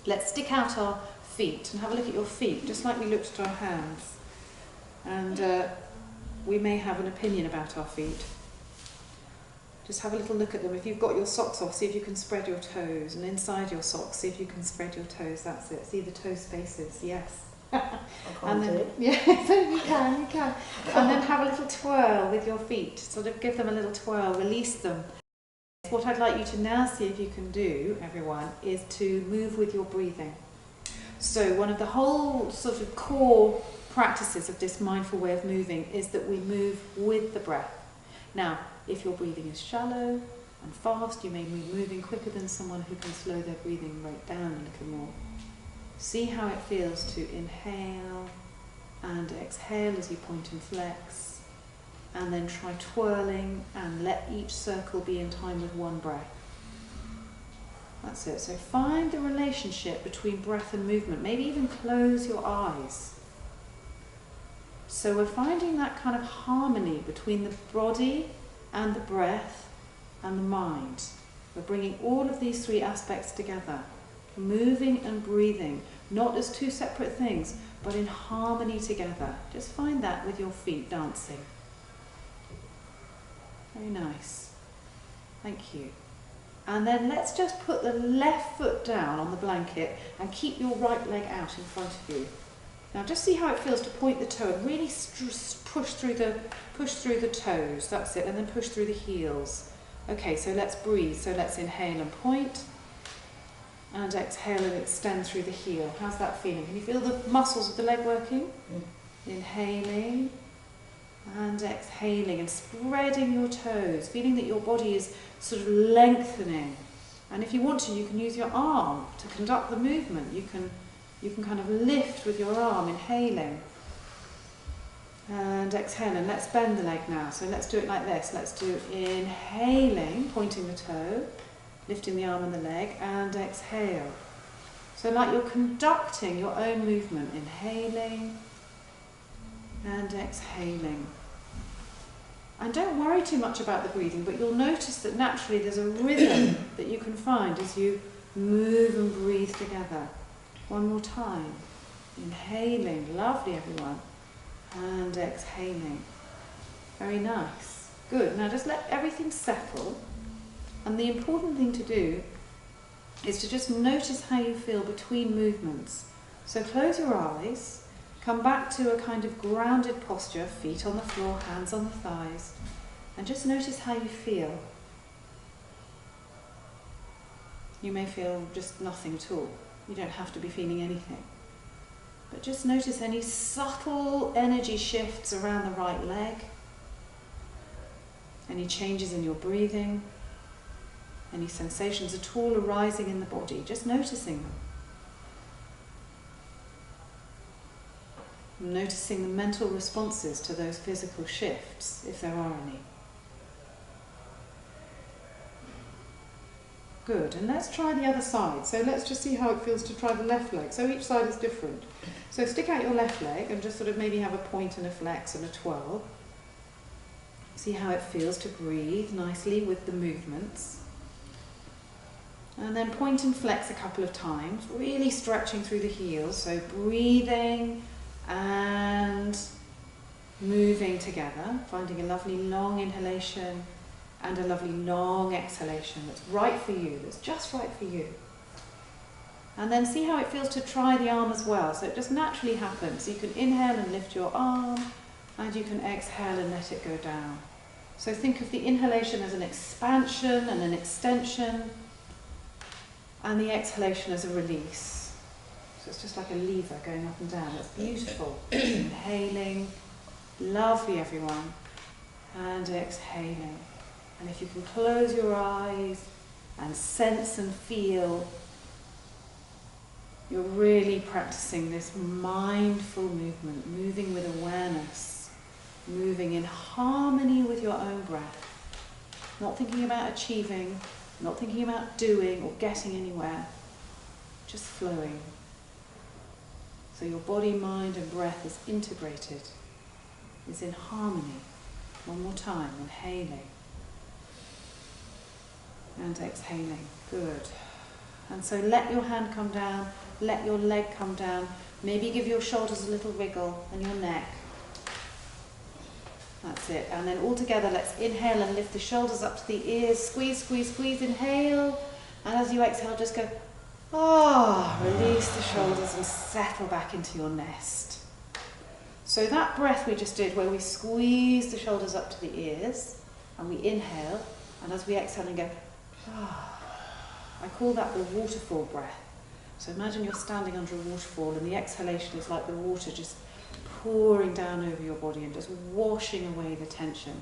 Let's stick out our feet and have a look at your feet, just like we looked at our hands. And we may have an opinion about our feet. Just have a little look at them. If you've got your socks off, see if you can spread your toes. And inside your socks, see if you can spread your toes. That's it. See the toe spaces. Yes. I can't and then, do it. Yeah, you can. And then have a little twirl with your feet. Sort of give them a little twirl, release them. What I'd like you to now see if you can do, everyone, is to move with your breathing. So one of the whole sort of core practices of this mindful way of moving is that we move with the breath. Now, if your breathing is shallow and fast, you may be moving quicker than someone who can slow their breathing rate down a little more. See how it feels to inhale and exhale as you point and flex, and then try twirling and let each circle be in time with one breath. That's it. So find the relationship between breath and movement. Maybe even close your eyes. So we're finding that kind of harmony between the body and the breath and the mind. We're bringing all of these three aspects together, moving and breathing, not as two separate things, but in harmony together. Just find that with your feet dancing. Very nice. Thank you. And then let's just put the left foot down on the blanket and keep your right leg out in front of you. Now just see how it feels to point the toe and really push through the toes. That's it. And then push through the heels. Okay, so let's breathe. So let's inhale and point. And exhale and extend through the heel. How's that feeling? Can you feel the muscles of the leg working? Inhaling and exhaling and spreading your toes, feeling that your body is sort of lengthening. And if you want to, you can use your arm to conduct the movement. You can kind of lift with your arm, inhaling and exhaling. Let's bend the leg now. So let's do it like this. Let's do inhaling, pointing the toe, lifting the arm and the leg, and exhale. So like you're conducting your own movement, inhaling and exhaling. And don't worry too much about the breathing, but you'll notice that naturally there's a rhythm that you can find as you move and breathe together. One more time. Inhaling, lovely everyone, and exhaling. Very nice. Good. Now just let everything settle. And the important thing to do is to just notice how you feel between movements. So close your eyes, come back to a kind of grounded posture, feet on the floor, hands on the thighs, and just notice how you feel. You may feel just nothing at all. You don't have to be feeling anything. But just notice any subtle energy shifts around the right leg, any changes in your breathing, any sensations at all arising in the body, just noticing them. Noticing the mental responses to those physical shifts, if there are any. Good, and let's try the other side. So let's just see how it feels to try the left leg. So each side is different. So stick out your left leg and just sort of maybe have a point and a flex and a twirl. See how it feels to breathe nicely with the movements. And then point and flex a couple of times, really stretching through the heels. So breathing and moving together, finding a lovely long inhalation and a lovely long exhalation that's right for you, that's just right for you. And then see how it feels to try the arm as well. So it just naturally happens. You can inhale and lift your arm, and you can exhale and let it go down. So think of the inhalation as an expansion and an extension, and the exhalation as a release. So it's just like a lever going up and down. It's beautiful. Inhaling, lovely everyone, and exhaling. And if you can close your eyes and sense and feel, you're really practicing this mindful movement, moving with awareness, moving in harmony with your own breath, not thinking about achieving, not thinking about doing or getting anywhere, just flowing. So your body, mind and breath is integrated, is in harmony. One more time, inhaling and exhaling. Good. And so let your hand come down, let your leg come down. Maybe give your shoulders a little wiggle and your neck. That's it. And then all together, let's inhale and lift the shoulders up to the ears. Squeeze, squeeze, squeeze, inhale. And as you exhale, just go, release the shoulders and settle back into your nest. So that breath we just did, where we squeeze the shoulders up to the ears, and we inhale, and as we exhale and go, I call that the waterfall breath. So imagine you're standing under a waterfall, and the exhalation is like the water just pouring down over your body and just washing away the tension.